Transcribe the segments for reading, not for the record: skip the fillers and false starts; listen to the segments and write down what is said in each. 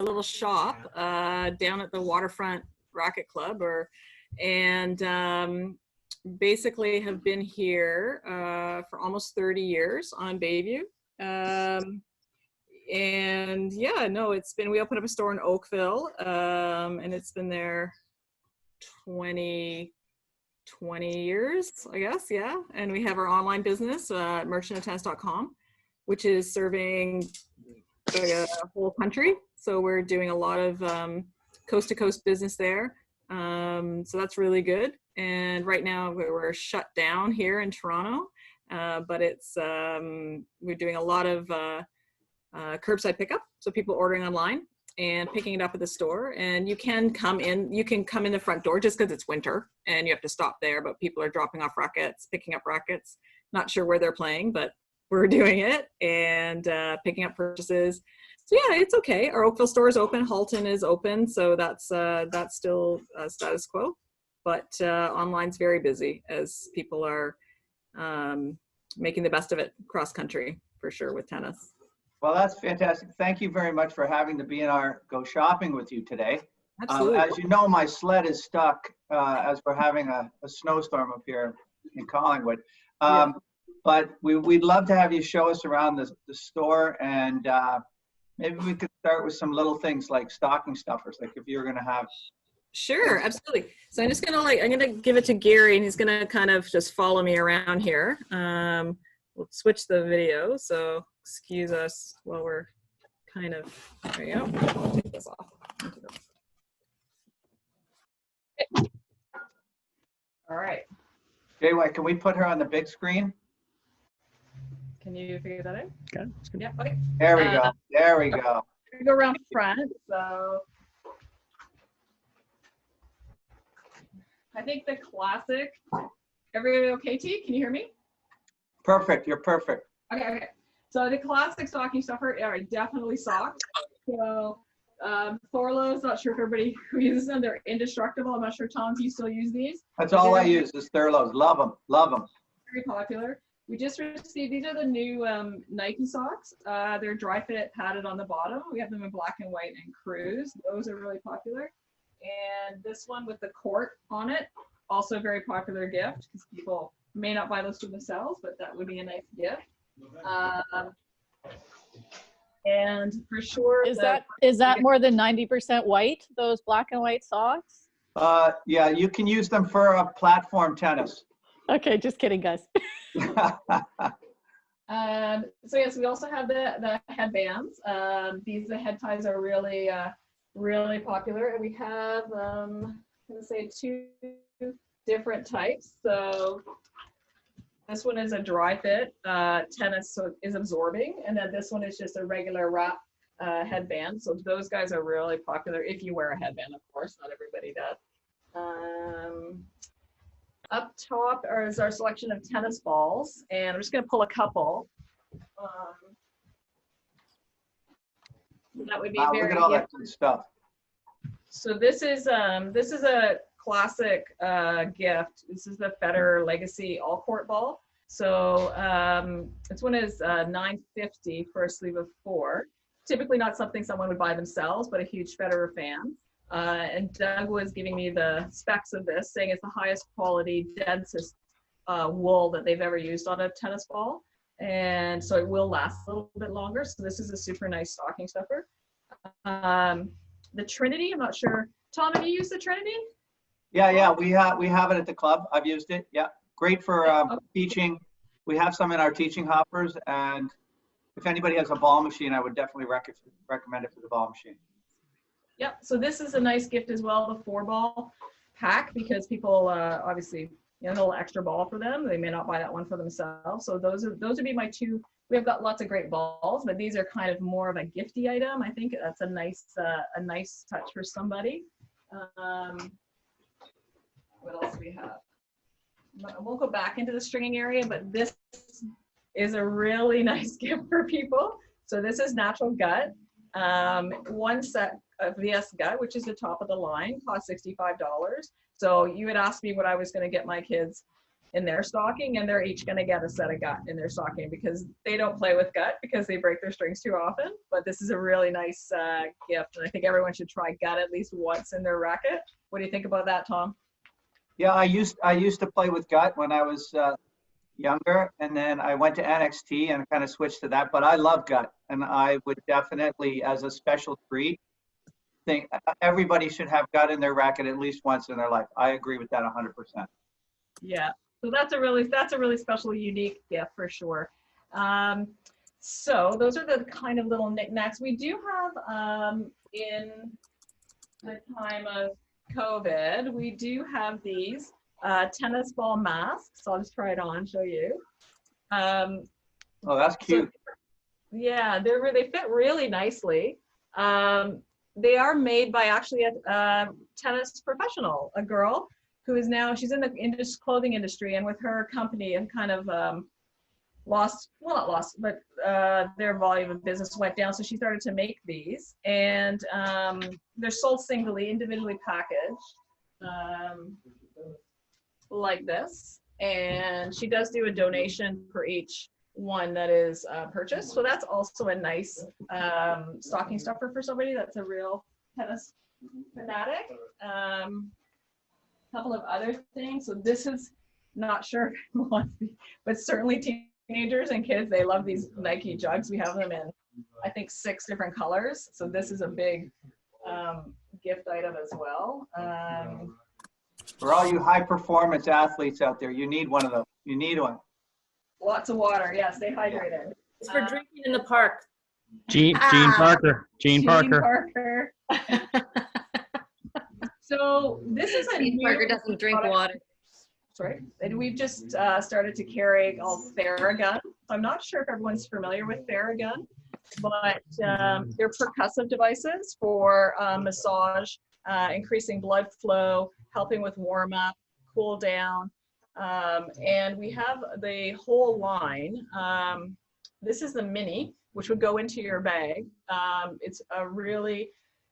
little shop down at the Waterfront Racket Club, and basically have been here for almost 30 years on Bayview. And yeah, no, we opened up a store in Oakville, and it's been there 20 years, I guess, yeah. And we have our online business, merchantoftennis.com, which is serving the whole country. So we're doing a lot of coast to coast business there. So that's really good. And right now we're shut down here in Toronto, but we're doing a lot of curbside pickup. So people ordering online and picking it up at the store, and you can come in the front door just because it's winter and you have to stop there, but people are dropping off rackets, picking up rackets, not sure where they're playing, but we're doing it, and picking up purchases. So yeah, it's okay. Our Oakville store is open, Halton is open, so that's still status quo, but online's very busy as people are making the best of it cross country for sure with tennis. Well, that's fantastic. Thank you very much for having the B&R Go Shopping with you today. Absolutely. As you know, my sled is stuck as we're having a snowstorm up here in Collingwood. Yeah. But we'd love to have you show us around the store, and maybe we could start with some little things like stocking stuffers, like if you're going to have. Sure, absolutely. So I'm gonna give it to Gary, and he's gonna kind of just follow me around here. We'll switch the video, so excuse us while we're kind of, there you go. I'll take this off. All right. Jay, can we put her on the big screen? Can you figure that out? Okay. Yeah, okay. There we go. There we go. We go around front, so I think the classic, everybody okay, T? Can you hear me? Perfect. You're perfect. Okay. So the classic stocking stuffer are definitely socks. So Thorlos, not sure if everybody who uses them, they're indestructible. I'm not sure, Tom, do you still use these? That's all I use is Thorlos. Love them. Love them. Very popular. We just received, these are the new Nike socks. They're dry fit, padded on the bottom. We have them in black and white and cruise. Those are really popular. And this one with the court on it, also a very popular gift because people may not buy those for themselves, but that would be a nice gift. And for sure, is that more than 90% white, those black and white socks? Yeah, you can use them for platform tennis. Okay, just kidding, guys. So yes, we also have the headbands. These head ties are really really popular, and we have I'm gonna say 2 different types. So this one is a dry fit tennis, so is absorbing, and then this one is just a regular wrap headband. So those guys are really popular if you wear a headband, of course. Not everybody does. Up top is our selection of tennis balls, and I'm just going to pull a couple. That would be wow, very. Look at all that good stuff. So this is a classic gift. This is the Federer Legacy All Court Ball. So this one is $9.50 for a sleeve of 4. Typically not something someone would buy themselves, but a huge Federer fan. And Doug was giving me the specs of this, saying it's the highest quality, densest wool that they've ever used on a tennis ball. And so it will last a little bit longer. So this is a super nice stocking stuffer. The Trinity, I'm not sure. Tom, have you used the Trinity? Yeah, we have it at the club. I've used it. Yeah, great for teaching. We have some in our teaching hoppers, and if anybody has a ball machine, I would definitely recommend it for the ball machine. Yep. So this is a nice gift as well, the 4-ball pack, because people obviously, a little extra ball for them. They may not buy that one for themselves. So those would be my 2. We have got lots of great balls, but these are kind of more of a gifty item. I think that's a nice touch for somebody. What else do we have? We'll go back into the stringing area, but this is a really nice gift for people. So this is natural gut. One set of VS gut, which is the top of the line, cost $65. So you had asked me what I was going to get my kids in their stocking, and they're each going to get a set of gut in their stocking because they don't play with gut because they break their strings too often. But this is a really nice gift, and I think everyone should try gut at least once in their racket. What do you think about that, Tom? Yeah, I used to play with gut when I was younger, and then I went to NXT and kind of switched to that. But I love gut, and I would definitely, as a special treat, think everybody should have gut in their racket at least once in their life. I agree with that 100%. Yeah, so that's a really special, unique gift for sure. So those are the kind of little knickknacks we do have in the time of COVID. We do have these tennis ball masks. So I'll just try it on, show you. Oh, that's cute. So, yeah, they fit really nicely. They are made by actually a tennis professional, a girl who is now, she's in the clothing industry, and with her company and kind of not lost, but their volume of business went down. So she started to make these, and they're sold singly, individually packaged, like this. And she does do a donation for each one that is purchased. So that's also a nice stocking stuffer for somebody that's a real tennis fanatic. Couple of other things. So this is, not sure if everyone wants these, but certainly teenagers and kids, they love these Nike jugs. We have them in, I think, 6 different colors. So this is a big gift item as well. For all you high performance athletes out there, you need one of those. You need one. Lots of water. Yeah, stay hydrated. It's for drinking in the park. Gene Parker. Gene Parker. So this is a Gene Parker doesn't drink water. Sorry, and we've just started to carry called Theragun. I'm not sure if everyone's familiar with Theragun, but they're percussive devices for massage, increasing blood flow, helping with warm up, cool down, and we have the whole line. This is the mini, which would go into your bag.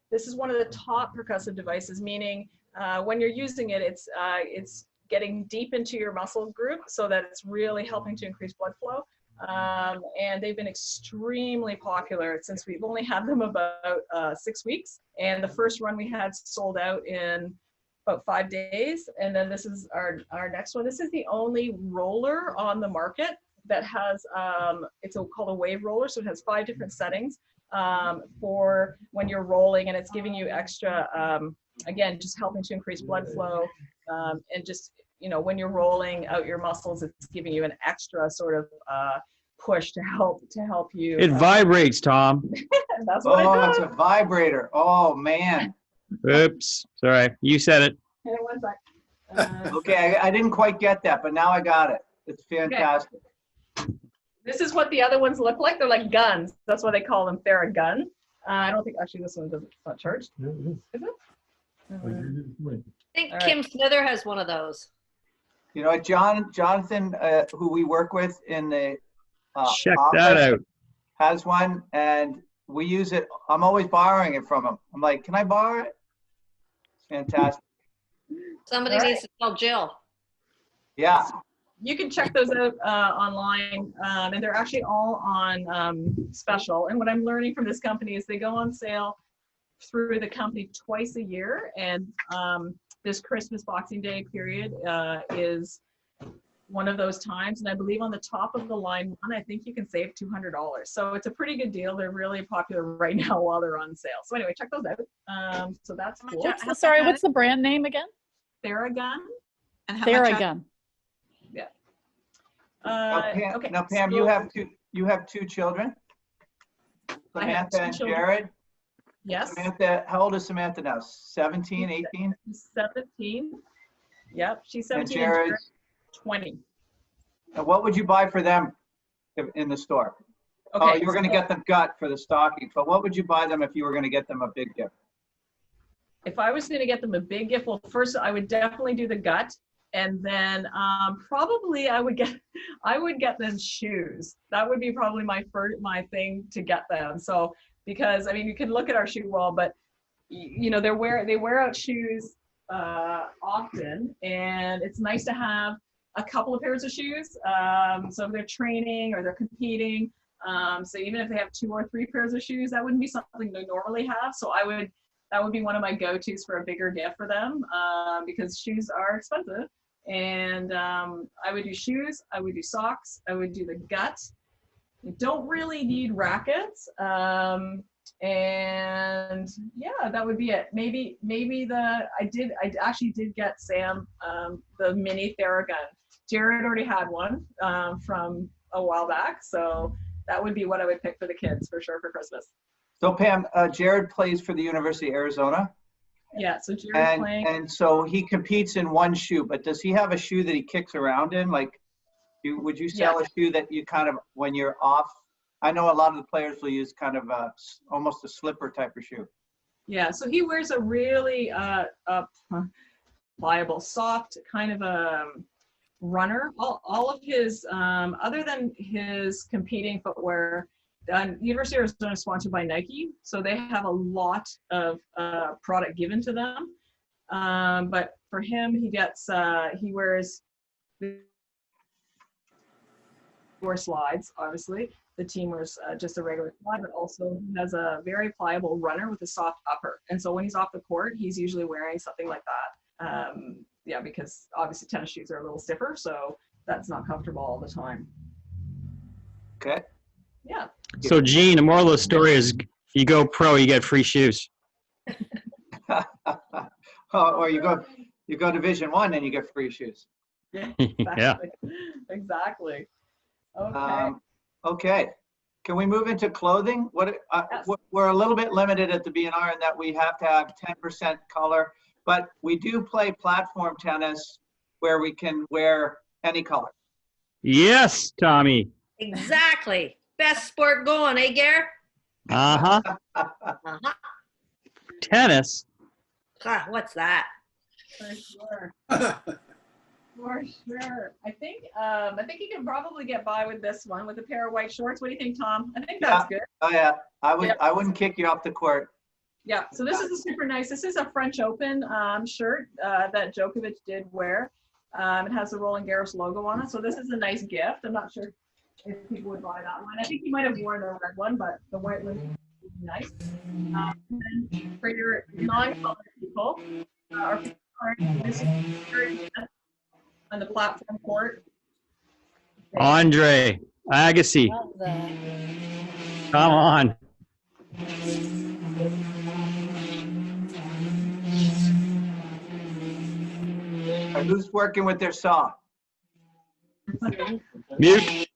This is one of the top percussive devices, meaning when you're using it, it's getting deep into your muscle group so that it's really helping to increase blood flow. And they've been extremely popular since we've only had them about 6 weeks. And the first run we had sold out in about 5 days. And then this is our next one. This is the only roller on the market that has, it's called a wave roller. So it has 5 different settings for when you're rolling, and it's giving you extra, again, just helping to increase blood flow, and just, when you're rolling out your muscles, it's giving you an extra sort of push to help you. It vibrates, Tom. That's what it does. It's a vibrator. Oh man. Oops. Sorry. You said it. One sec. Okay, I didn't quite get that, but now I got it. It's fantastic. Okay. This is what the other ones look like. They're like guns. That's why they call them Theragun. I don't think, actually, this one doesn't, it's not charged. Is it? I think Kim Slither has one of those. You know, Jonathan, who we work with in the Check that out. has one, and we use it. I'm always borrowing it from him. I'm like, can I borrow it? Fantastic. Somebody needs to tell Jill. Yeah. You can check those out online, and they're actually all on special. And what I'm learning from this company is they go on sale through the company twice a year, and this Christmas Boxing Day period is one of those times. And I believe on the top of the line one, I think you can save $200. So it's a pretty good deal. They're really popular right now while they're on sale. So anyway, check those out. So that's cool. What's the brand name again? Theragun. And how Theragun. Yeah. Now, Pam, so you have two children, I have Samantha two and children. Jared. Yes. Samantha, how old is Samantha now? 17, 18? 17. Yep, she's And 17 and Jared's Jared's, 20. and what would you buy for them in the store? Okay. Oh, you were going to get them gut for the stocking, but what would you buy them if you were going to get them a big gift? If I was going to get them a big gift, well, first I would definitely do the gut, and then probably I would get them shoes. That would be probably my thing to get them. So because I mean, you can look at our shoe wall, but you know, they wear out shoes often, and it's nice to have a couple of pairs of shoes. So if they're training or they're competing, so even if they have 2 or 3 pairs of shoes, that wouldn't be something they normally have. So that would be one of my go-tos for a bigger gift for them, because shoes are expensive. And I would do shoes, I would do socks, I would do the gut. You don't really need rackets. And yeah, that would be it. Maybe I actually did get Sam the mini Theragun. Jared already had one from a while back, so that would be what I would pick for the kids for sure for Christmas. So Pam, Jared plays for the University of Arizona. Yeah, so Jared's playing. And so he competes in one shoe, but does he have a shoe that he kicks around in? Like, would you sell a shoe that you kind of, when you're off? I know a lot of the players will use kind of almost a slipper type of shoe. Yeah, so he wears a really pliable, soft kind of a runner. All of his, other than his competing footwear, University of Arizona is sponsored by Nike, so they have a lot of product given to them. But for him, he wears slides, obviously. The team wears just a regular slide, but also he has a very pliable runner with a soft upper. And so when he's off the court, he's usually wearing something like that. Yeah, because obviously tennis shoes are a little stiffer, so that's not comfortable all the time. Okay. Yeah. So Gene, the moral of the story is if you go pro, you get free shoes. Or you go Division I and you get free shoes. Yeah. Yeah. Exactly. Okay. Okay. Can we move into clothing? Yes. We're a little bit limited at the BNR in that we have to have 10% color, but we do play platform tennis where we can wear any color. Yes, Tommy. Exactly. Best sport going, eh, Gare? Uh-huh. Uh-huh. Tennis. What's that? For sure. For sure. I think you can probably get by with this one with a pair of white shorts. What do you think, Tom? I think that's good. Oh yeah. I wouldn't kick you off the court. Yeah. So this is super nice. This is a French Open shirt that Djokovic did wear. It has the Roland Garros logo on it. So this is a nice gift. I'm not sure if people would buy that one. I think you might have worn the red one, but the white one is nice. And then for your non-colored people, or this is very good on the platform court. Andre Agassi. Love that. Come on. Who's working with their saw? Mute.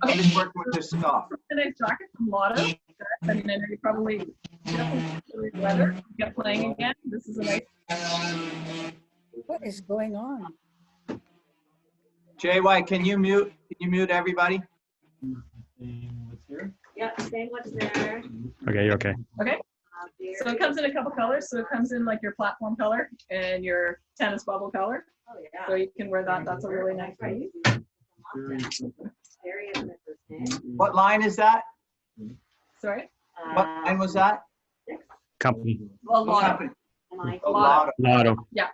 Who's working with their saw? A nice jacket from Lotto. I mean, I know you probably weather get playing again. This is a nice. What is going on? JY, can you mute everybody? Yeah, saying what's there. Okay, you're okay. Okay. So it comes in a couple colors. So it comes in like your platform color and your tennis bubble color. Oh, yeah. So you can wear that. That's a really nice piece. What line is that? Sorry. What line was that? Company. Well, What Lotto. happened? Lotto. Lotto. Lotto. Yeah.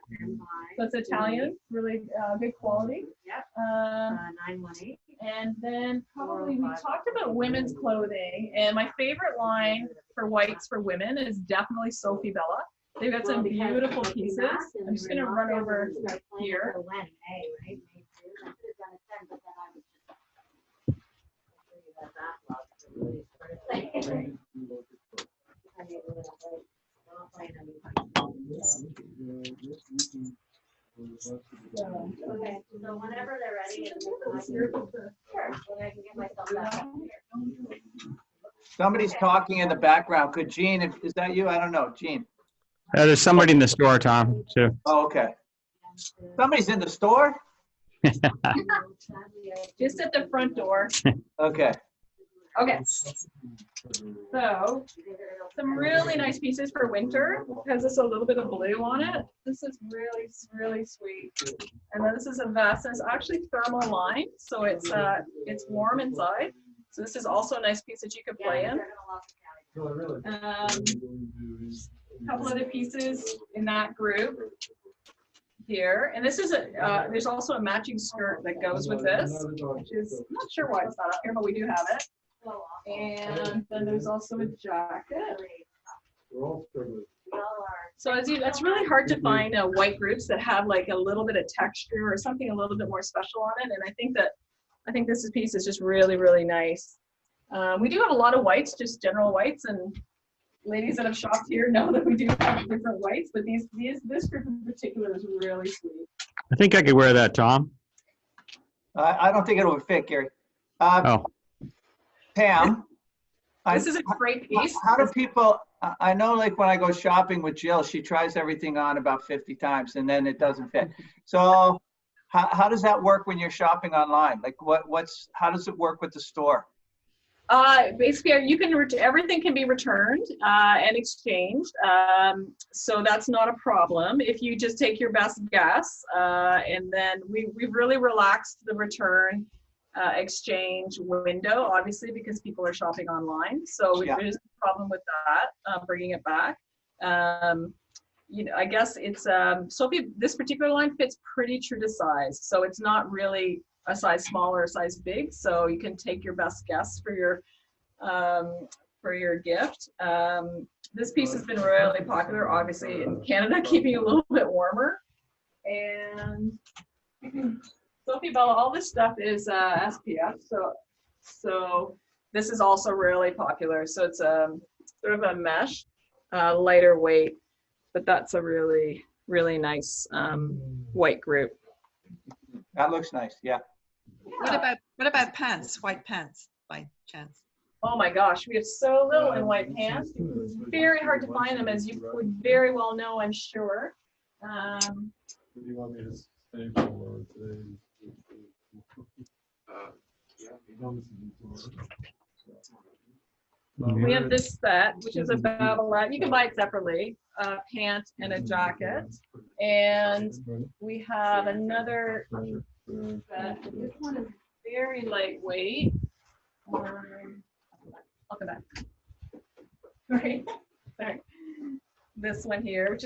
So it's Italian, really good quality. Yep. 918. And then probably we talked about women's clothing, and my favorite line for whites for women is definitely Sophie Bella. They've got some beautiful pieces. I'm just gonna run over here. Okay, so whenever they're ready, sure, I can get myself back. Somebody's talking in the background. Could Gene, is that you? I don't know. Gene. There's somebody in the store, Tom, too. Oh, okay. Somebody's in the store? Just at the front door. Okay. Okay. So some really nice pieces for winter. It has this a little bit of blue on it. This is really, really sweet. And then this is a vest. It's actually thermal lined, so it's warm inside. So this is also a nice piece that you could play in. A couple other pieces in that group. here. And this is there's also a matching skirt that goes with this, which is, I'm not sure why it's not up here, but we do have it. And then there's also a jacket. So it's really hard to find white groups that have like a little bit of texture or something a little bit more special on it. And I think this piece is just really, really nice. We do have a lot of whites, just general whites, and ladies that have shopped here know that we do have different whites, but this group in particular is really sweet. I think I could wear that, Tom. I don't think it would fit, Gary. Oh, Pam, This is a great piece. how do people, I know like when I go shopping with Jill, she tries everything on about 50 times and then it doesn't fit. So how does that work when you're shopping online? Like how does it work with the store? Basically, everything can be returned and exchanged. So that's not a problem if you just take your best guess. And then we've really relaxed the return exchange window, obviously, because people are shopping online. So there's no problem with that, bringing it back. I guess it's, Sophie, this particular line fits pretty true to size. So it's not really a size small or a size big. So you can take your best guess for your gift. This piece has been really popular, obviously, in Canada, keeping a little bit warmer. And Sophie Bella, all this stuff is SPF, so this is also really popular. So it's sort of a mesh, lighter weight, but that's a really, really nice white group. That looks nice, yeah. What about pants, white pants by chance? Oh my gosh, we have so little in white pants. It's very hard to find them, as you would very well know, I'm sure. Do you want me to stay for today? We have this set, which is a Babylette. You can buy it separately, a pant and a jacket. And we have another set. This one is very lightweight. I'll come back. Right. Sorry. This one here, which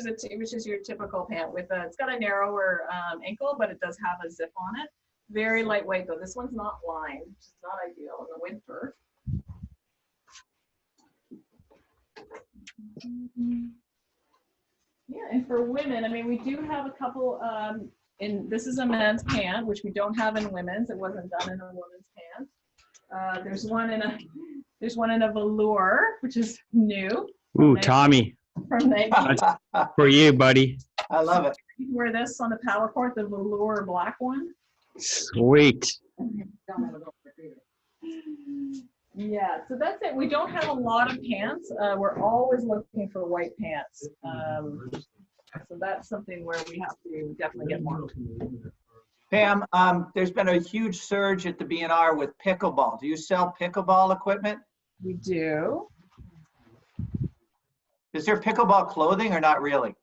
is your typical pant with it's got a narrower ankle, but it does have a zip on it. Very lightweight though. This one's not lined, which is not ideal in the winter. Yeah, and for women, I mean, we do have a couple. This is a men's pant, which we don't have in women's. It wasn't done in a woman's pant. There's one in a velour, which is new. ooh, Tommy, From Nike. for you, buddy. I love it. You wear this on the power court, the velour black one. Sweet. Yeah, so that's it. We don't have a lot of pants. We're always looking for white pants. So that's something where we have to definitely get more. Pam, there's been a huge surge at the B&R with pickleball. Do you sell pickleball equipment? We do. Is there pickleball clothing or not really?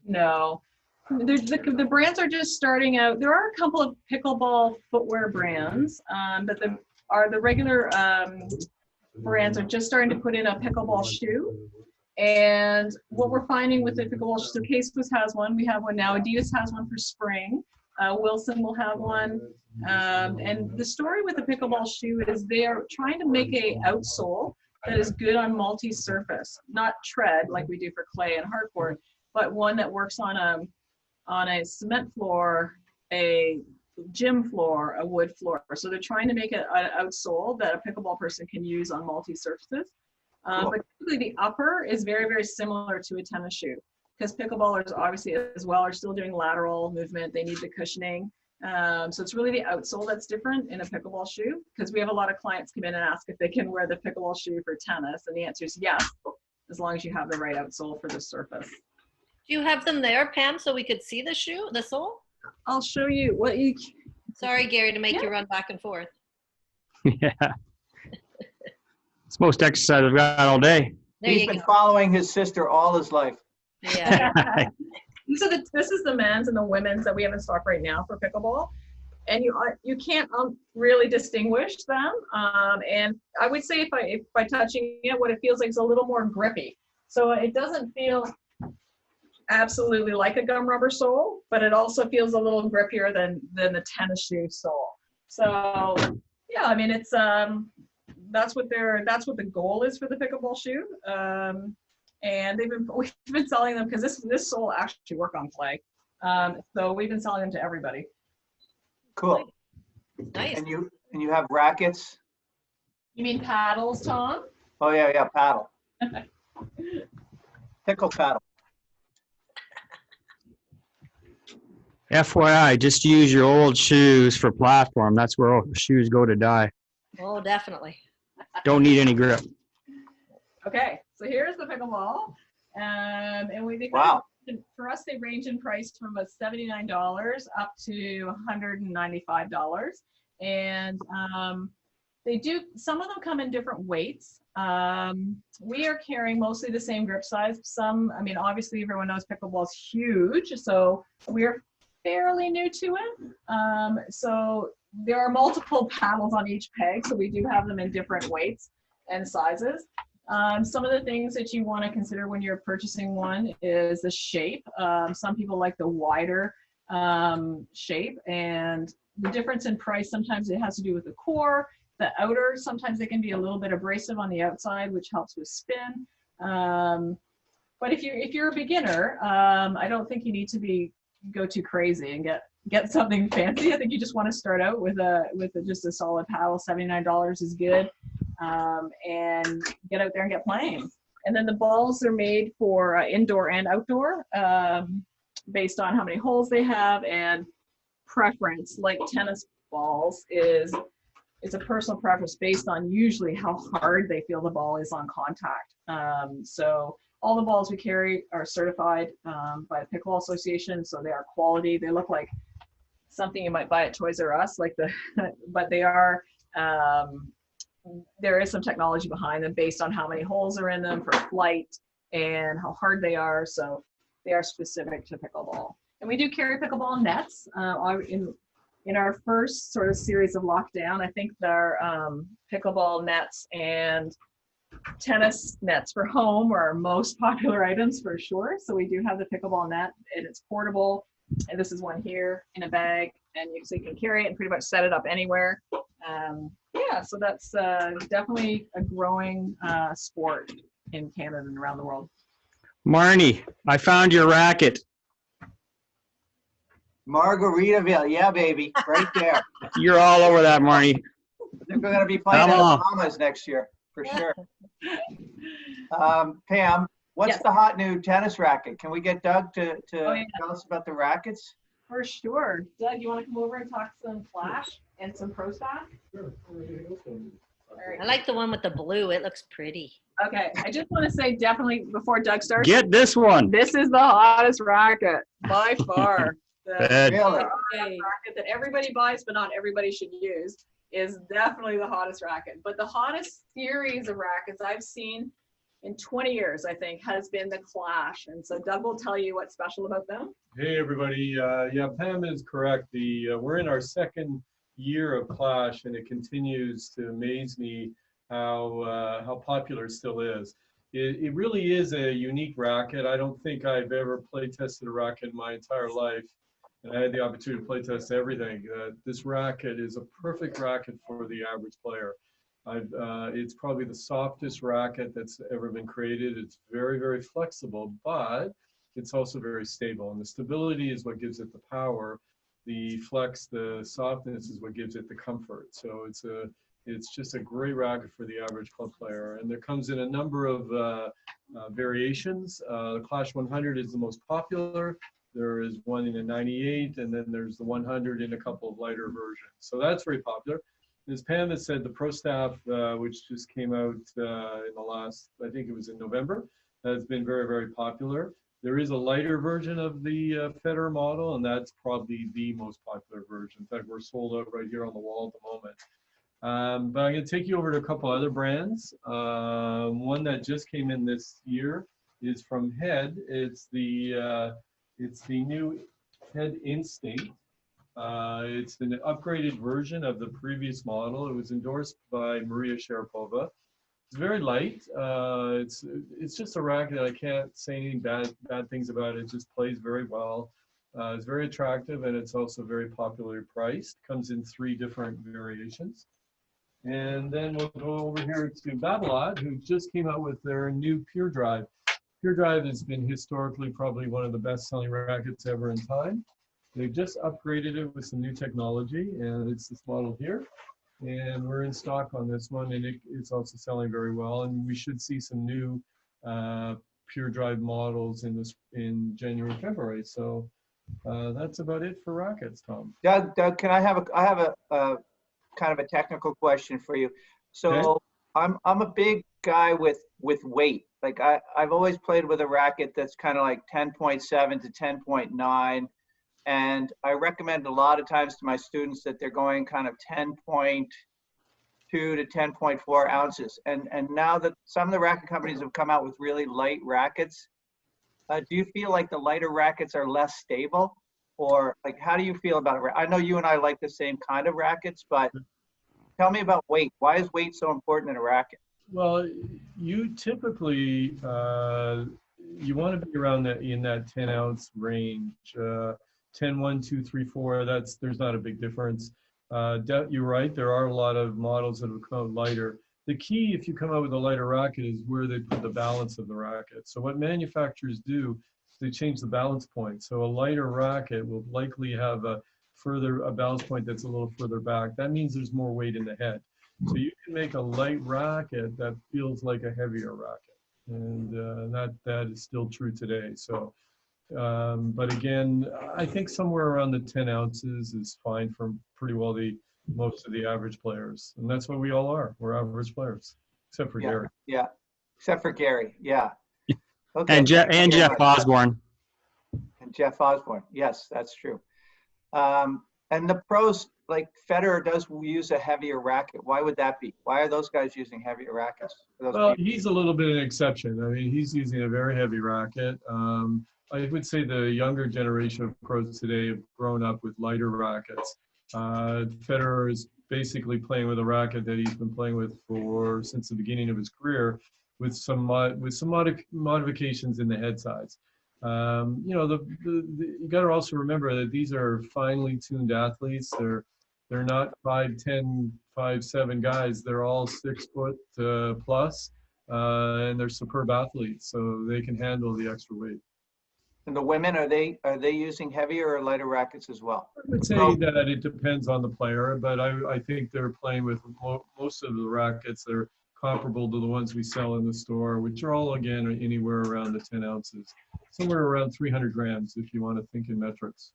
No. The brands are just starting out. There are a couple of pickleball footwear brands, but the regular brands are just starting to put in a pickleball shoe. And what we're finding with the pickleball shoe, so Casewas has one, we have one now, Adidas has one for spring, Wilson will have one. And the story with the pickleball shoe is they are trying to make a outsole that is good on multi-surface, not tread like we do for clay and hardboard, but one that works on a cement floor, a gym floor, a wood floor. So they're trying to make an outsole that a pickleball person can use on multi-surfaces. Cool. But typically the upper is very, very similar to a tennis shoe, because pickleballers obviously as well are still doing lateral movement. They need the cushioning. So it's really the outsole that's different in a pickleball shoe, because we have a lot of clients come in and ask if they can wear the pickleball shoe for tennis. And the answer is yes, as long as you have the right outsole for the surface. Do you have them there, Pam, so we could see the shoe, the sole? I'll show you what you. Sorry, Gary, to make you run back and forth. Yeah. It's most exercise I've got all day. There He's you been go. following his sister all his life. Yeah. So this is the men's and the women's that we have in stock right now for pickleball, and you can't really distinguish them. And I would say if by touching it, what it feels like is a little more grippy. So it doesn't feel absolutely like a gum rubber sole, but it also feels a little grippier than the tennis shoe sole. So yeah, I mean, it's that's what the goal is for the pickleball shoe. And we've been selling them because this sole actually work on clay. So we've been selling them to everybody. Cool. Nice. And you have rackets? You mean paddles, Tom? Oh yeah, paddle. Pickle paddle. FYI, just use your old shoes for platform. That's where shoes go to die. Oh, definitely. Don't need any grip. Okay, so here's the pickleball, and we think Wow. for us they range in price from about $79 up to $195, and they do. Some of them come in different weights. We are carrying mostly the same grip size. Some, I mean, obviously everyone knows pickleball's huge, so we're fairly new to it. So there are multiple paddles on each peg, so we do have them in different weights and sizes. Some of the things that you want to consider when you're purchasing one is the shape. Some people like the wider shape, and the difference in price, sometimes it has to do with the core, the outer. Sometimes they can be a little bit abrasive on the outside, which helps with spin. But if you're a beginner, I don't think you need to go too crazy and get something fancy. I think you just want to start out with just a solid paddle. $79 is good, and get out there and get playing. And then the balls are made for indoor and outdoor, based on how many holes they have, and preference. Like tennis balls it's a personal preference based on usually how hard they feel the ball is on contact. So all the balls we carry are certified by the Pickleball Association, so they are quality. They look like something you might buy at Toys R Us, but they are. There is some technology behind them based on how many holes are in them for flight and how hard they are. So they are specific to pickleball. And we do carry pickleball nets. In our first sort of series of lockdown, I think their pickleball nets and tennis nets for home are our most popular items for sure. So we do have the pickleball net, and it's portable. And this is one here in a bag, and so you can carry it and pretty much set it up anywhere. Yeah, so that's definitely a growing sport in Canada and around the world. Marnie, I found your racket. Margaritaville, yeah, baby, right there. You're all over that, Marnie. I think we're going to be playing in the Bahamas next year, for sure. Pam, what's Yes. the hot new tennis racket? Can we get Doug to yeah. tell us about the rackets? For sure. Doug, you want to come over and talk some Flash and some Pro Staff? Sure. All right. I like the one with the blue. It looks pretty. Okay, I just want to say definitely before Doug starts, Get this one. this is the hottest racket by far. Bad. Really? Racket that everybody buys, but not everybody should use, is definitely the hottest racket. But the hottest series of rackets I've seen in 20 years, I think, has been the Clash. And so Doug will tell you what's special about them. Hey, everybody. Yeah, Pam is correct. We're in our second year of Clash, and it continues to amaze me how popular it still is. It really is a unique racket. I don't think I've ever play tested a racket in my entire life, and I had the opportunity to play test everything. This racket is a perfect racket for the average player. It's probably the softest racket that's ever been created. It's very, very flexible, but it's also very stable. And the stability is what gives it the power. The flex, the softness is what gives it the comfort. So it's just a great racket for the average club player. And there comes in a number of variations. The Clash 100 is the most popular. There is one in a 98, and then there's the 100 in a couple of lighter versions. So that's very popular. As Pam has said, the Pro Staff, which just came out in the last, I think it was in November, has been very, very popular. There is a lighter version of the Federer model, and that's probably the most popular version. In fact, we're sold out right here on the wall at the moment. But I'm going to take you over to a couple other brands. One that just came in this year is from Head. It's the new Head Instinct. It's an upgraded version of the previous model. It was endorsed by Maria Sharapova. It's very light. It's just a racket. I can't say any bad things about it. It just plays very well. It's very attractive, and it's also very popularly priced. Comes in 3 different variations. And then we'll go over here to Babolat, who just came out with their new Pure Drive. Pure Drive has been historically probably one of the best-selling rackets ever in time. They've just upgraded it with some new technology, and it's this model here. And we're in stock on this one, and it's also selling very well. And we should see some new Pure Drive models in January, February. So that's about it for rackets, Tom. Doug, can I have a kind of a technical question for you? So Okay. I'm a big guy with weight. Like I've always played with a racket that's kind of like 10.7 to 10.9. And I recommend a lot of times to my students that they're going kind of 10.2 to 10.4 ounces. And now that some of the racket companies have come out with really light rackets, do you feel like the lighter rackets are less stable? Or like, how do you feel about it? I know you and I like the same kind of rackets, but tell me about weight. Why is weight so important in a racket? Well, you typically, you want to be around in that 10 ounce range. 10, 1, 2, 3, 4, there's not a big difference. You're right, there are a lot of models that have come out lighter. The key, if you come out with a lighter racket, is where they put the balance of the racket. So what manufacturers do, they change the balance point. So a lighter racket will likely have a balance point that's a little further back. That means there's more weight in the head. So you can make a light racket that feels like a heavier racket. And that is still true today. So. But again, I think somewhere around the 10 ounces is fine for pretty well most of the average players. And that's what we all are. We're average players, except for Gary. Yeah, except for Gary. Yeah. Okay. And Jeff Osborne. And Jeff Osborne. Yes, that's true. And the pros, like Federer does use a heavier racket. Why would that be? Why are those guys using heavier rackets? Well, he's a little bit an exception. I mean, he's using a very heavy racket. I would say the younger generation of pros today have grown up with lighter rackets. Federer is basically playing with a racket that he's been playing with since the beginning of his career, with some modifications in the head size. You know, you got to also remember that these are finely tuned athletes. They're not 5'10", 5'7" guys. They're all 6 foot plus, and they're superb athletes, so they can handle the extra weight. And the women, are they using heavier or lighter rackets as well? I would say that it depends on the player, but I think they're playing with most of the rackets that are comparable to the ones we sell in the store, which are all, again, anywhere around the 10 ounces, somewhere around 300 grams if you want to think in metrics.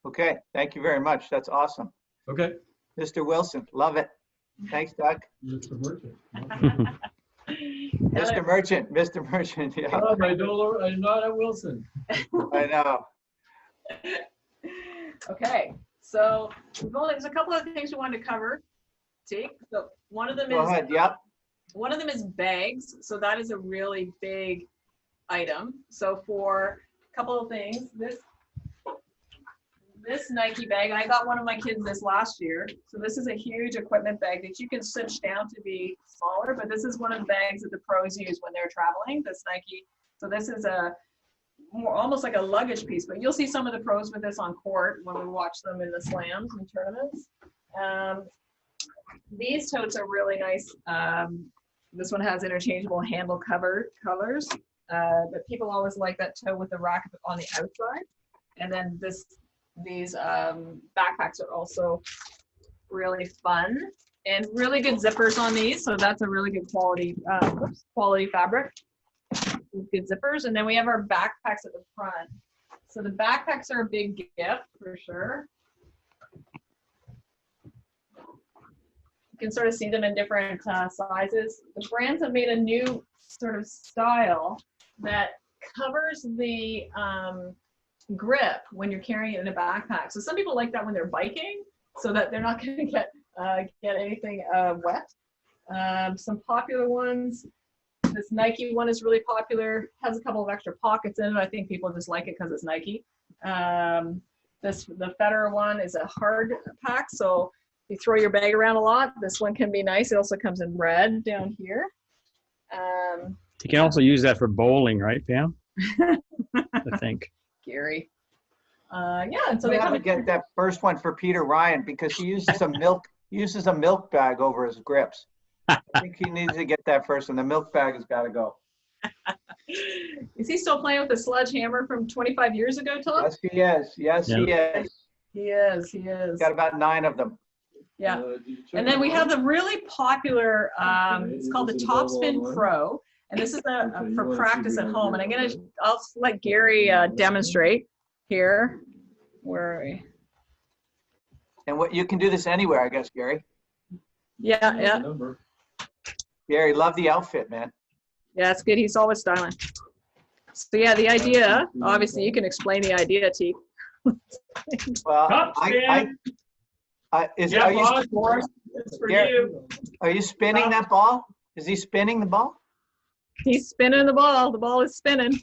Okay, thank you very much. That's awesome. Okay. Mr. Wilson, love it. Thanks, Doug. Mr. Merchant. Mr. Merchant, yeah. Oh, I'm not at Wilson. I know. Okay, so there's a couple of things we wanted to cover. So one of them Go ahead, yep. One of them is bags. So that is a really big item. So for a couple of things, this Nike bag, I got one of my kids this last year. So this is a huge equipment bag that you can cinch down to be smaller, but this is one of the bags that the pros use when they're traveling, this Nike. So this is almost like a luggage piece, but you'll see some of the pros with this on court when we watch them in the slams and tournaments. These totes are really nice. This one has interchangeable handle colors, but people always like that tote with the rack on the outside. And then these backpacks are also really fun and really good zippers on these. So that's a really good quality fabric with good zippers. And then we have our backpacks at the front. So the backpacks are a big gift for sure. You can sort of see them in different sizes. The brands have made a new sort of style that covers the grip when you're carrying it in a backpack. So some people like that when they're biking, so that they're not going to get anything wet. Some popular ones. This Nike one is really popular. Has a couple of extra pockets in it. I think people just like it because it's Nike. The Federer one is a hard pack, so you throw your bag around a lot, this one can be nice. It also comes in red down here. You can also use that for bowling, right, Pam? I think. Gary. Yeah, and so So they we have come to in. get that first one for Peter Ryan because he uses a milk bag over his grips. I think he needs to get that first one. The milk bag has got to go. Is he still playing with a sledgehammer from 25 years ago, Tom? Yes, he is. Yes, he is. He is. He is. Got about 9 of them. Yeah. And then we have the really popular, it's called the Topspin Pro. And this is for practice at home. And I'll let Gary demonstrate here. Where are we? And what you can do this anywhere, I guess, Gary. Yeah, yeah. Gary, love the outfit, man. Yeah, that's good. He's always styling. So yeah, the idea, obviously you can explain the idea, T. Well, are you spinning that ball? Is he spinning the ball? He's spinning the ball. The ball is spinning.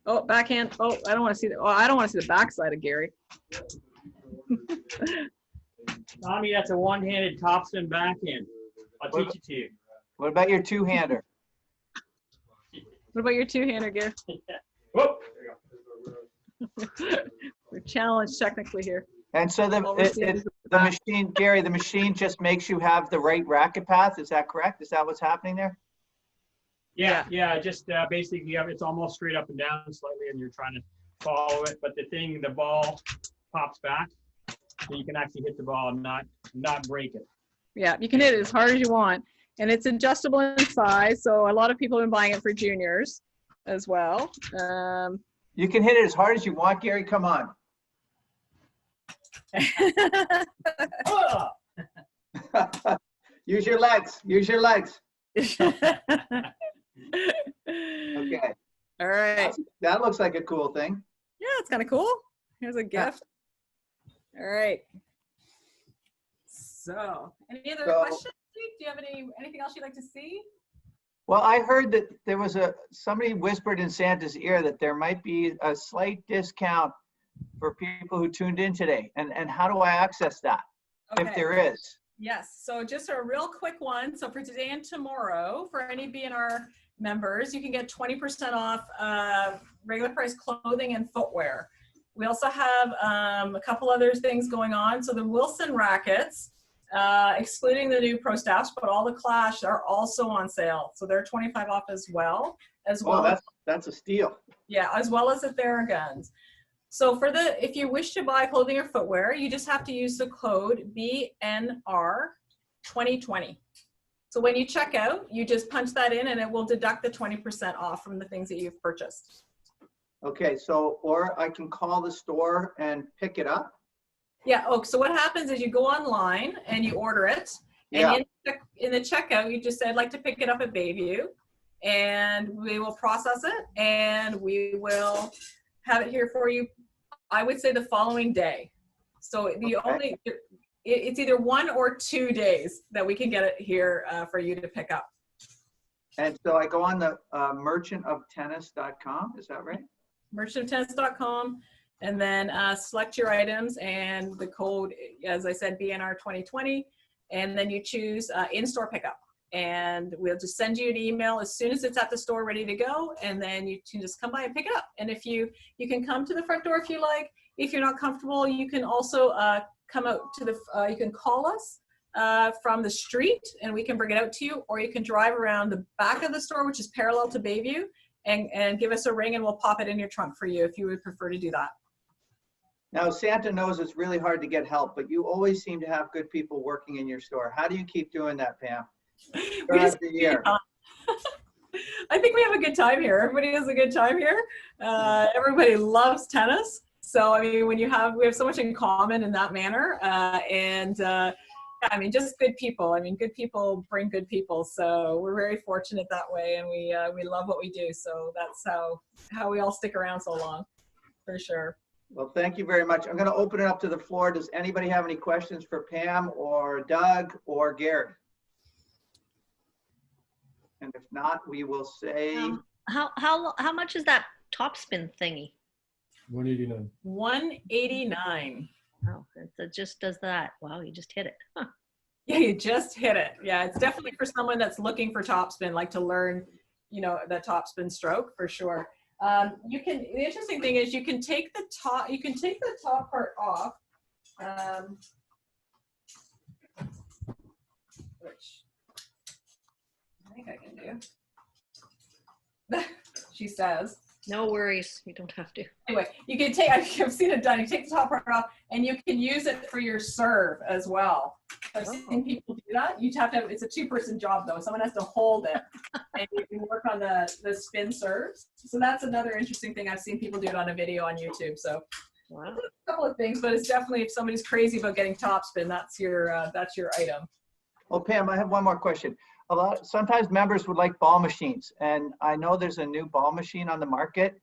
Oh, backhand. Oh, I don't want to see I don't want to see the backside of Gary. Tommy, that's a one-handed topspin backhand. I'll teach it to you. What about your two-hander? What about your two-hander, Gary? Whoop. We're challenged technically here. And so the machine, Gary, the machine just makes you have the right racket path. Is that correct? Is that what's happening there? Yeah. Just basically, it's almost straight up and down slightly, and you're trying to follow it. But the ball pops back, so you can actually hit the ball and not break it. Yeah, you can hit it as hard as you want, and it's adjustable in size. So a lot of people have been buying it for juniors as well. You can hit it as hard as you want, Gary. Come on. Use your legs. Use your legs. Okay. All right. That looks like a cool thing. Yeah, it's kind of cool. Here's a gift. All right. So, any other questions? Do you have anything else you'd like to see? Well, I heard that there was somebody whispered in Santa's ear that there might be a slight discount for people who tuned in today. And how do I access that, if there is? Yes, so just a real quick one. So for today and tomorrow, for any BNR members, you can get 20% off regular price clothing and footwear. We also have a couple other things going on. So the Wilson rackets, excluding the new Pro Staffs, but all the Clash are also on sale. So they're 25 off as well. Oh, that's a steal. Yeah, as well as the Theraguns. So if you wish to buy clothing or footwear, you just have to use the code BNR2020. So when you check out, you just punch that in and it will deduct the 20% off from the things that you've purchased. Okay, so, or I can call the store and pick it up? Yeah, so what happens is you go online and you order it. And in the checkout, you just say, I'd like to pick it up at Bayview. And we will process it and we will have it here for you, I would say the following day. So it's either 1 or 2 days that we can get it here for you to pick up. And so I go on the merchantoftennis.com, is that right? Merchantoftennis.com, and then select your items and the code, as I said, BNR 2020, and then you choose in-store pickup. And we'll just send you an email as soon as it's at the store ready to go, and then you can just come by and pick it up. And if you can come to the front door if you like. If you're not comfortable, you can also come out to you can call us from the street and we can bring it out to you, or you can drive around the back of the store, which is parallel to Bayview, and give us a ring and we'll pop it in your trunk for you if you would prefer to do that. Now, Santa knows it's really hard to get help, but you always seem to have good people working in your store. How do you keep doing that, Pam? I think we have a good time here. Everybody has a good time here. Everybody loves tennis. So, I mean, we have so much in common in that manner. I mean, just good people. I mean, good people bring good people. So we're very fortunate that way. And we love what we do. So that's how we all stick around so long, for sure. Well, thank you very much. I'm going to open it up to the floor. Does anybody have any questions for Pam or Doug or Gary? And if not, we will say. How much is that topspin thingy? 189. 189. Oh, It just does that. Wow, you just hit it. Huh. Yeah, you just hit it. Yeah, it's definitely for someone that's looking for topspin, like to learn, the topspin stroke for sure. The interesting thing is you can take the top part off, which I think I can do. She says. No worries. You don't have to. Anyway, you can take, I've seen it done. You take the top part off and you can use it for your serve as well. I've seen people do that. It's a two-person job though. Someone has to hold it and you can work on the spin serves. So that's another interesting thing. I've seen people do it on a video on YouTube. So Wow. a couple of things, but it's definitely, if somebody's crazy about getting topspin, that's your item. Oh, Pam, I have one more question. Sometimes members would like ball machines, and I know there's a new ball machine on the market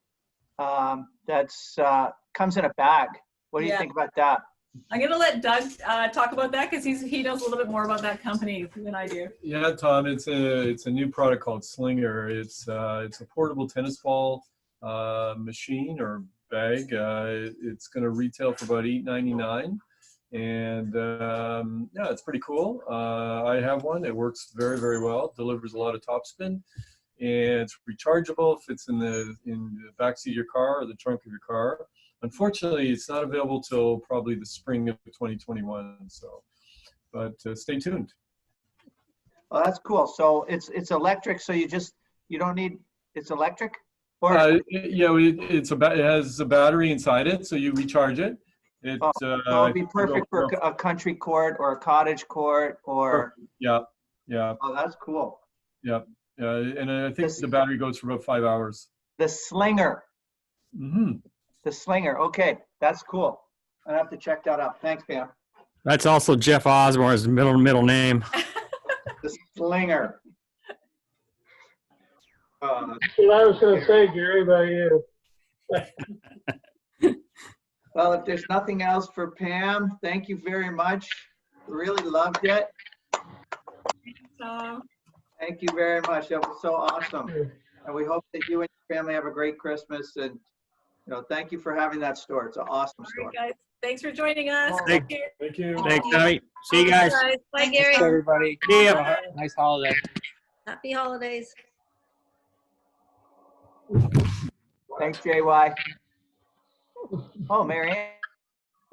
that's comes in a bag. What do you think about that? I'm gonna let Doug talk about that because he knows a little bit more about that company than I do. Yeah, Tom, it's a new product called Slinger. It's a portable tennis ball machine or bag. It's going to retail for about $8.99, and yeah, it's pretty cool. I have one. It works very, very well. Delivers a lot of topspin, and it's rechargeable. Fits in the backseat of your car or the trunk of your car. Unfortunately, it's not available till probably the spring of 2021. So, but stay tuned. Oh, that's cool. So it's electric. So you don't need, it's electric? Or Yeah, it has a battery inside it, so you recharge it. so it'd be perfect for a country court or a cottage court or. Yeah. Oh, that's cool. Yeah, and I think the battery goes for about 5 hours. The Slinger. Mm-hmm. The Slinger. Okay, that's cool. I have to check that out. Thanks, Pam. That's also Jeff Osborne's middle name. The Slinger. That's what I was going to say, Gary, about you. Well, if there's nothing else for Pam, thank you very much. Really loved it. Thank you very much. That was so awesome. And we hope that you and your family have a great Christmas. And thank you for having that store. It's an awesome store. All right, guys. Thanks for joining us. Thank you. Thank you. Thanks, Tommy. See you guys. Bye, Gary. Thanks, everybody. See ya. Have a nice holiday. Happy holidays. Thanks, JY. Oh, Marianne.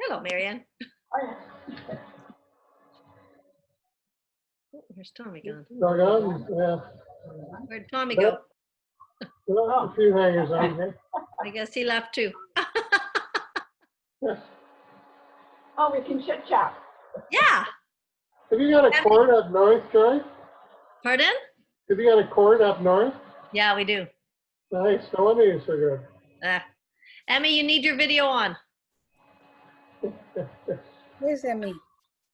Hello, Marianne. Oh, where's Tommy gone? Yeah. Where'd Tommy go? Well, a few hangers on here. I guess he left too. Oh, we can chit chat. Yeah. Have you got a court up north, Joy? Pardon? Have you got a court up north? Yeah, we do. Nice. No wonder you're so good. Emmy, you need your video on. Where's Emmy?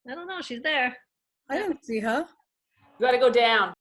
I don't know. She's there. I don't see her. You gotta go down.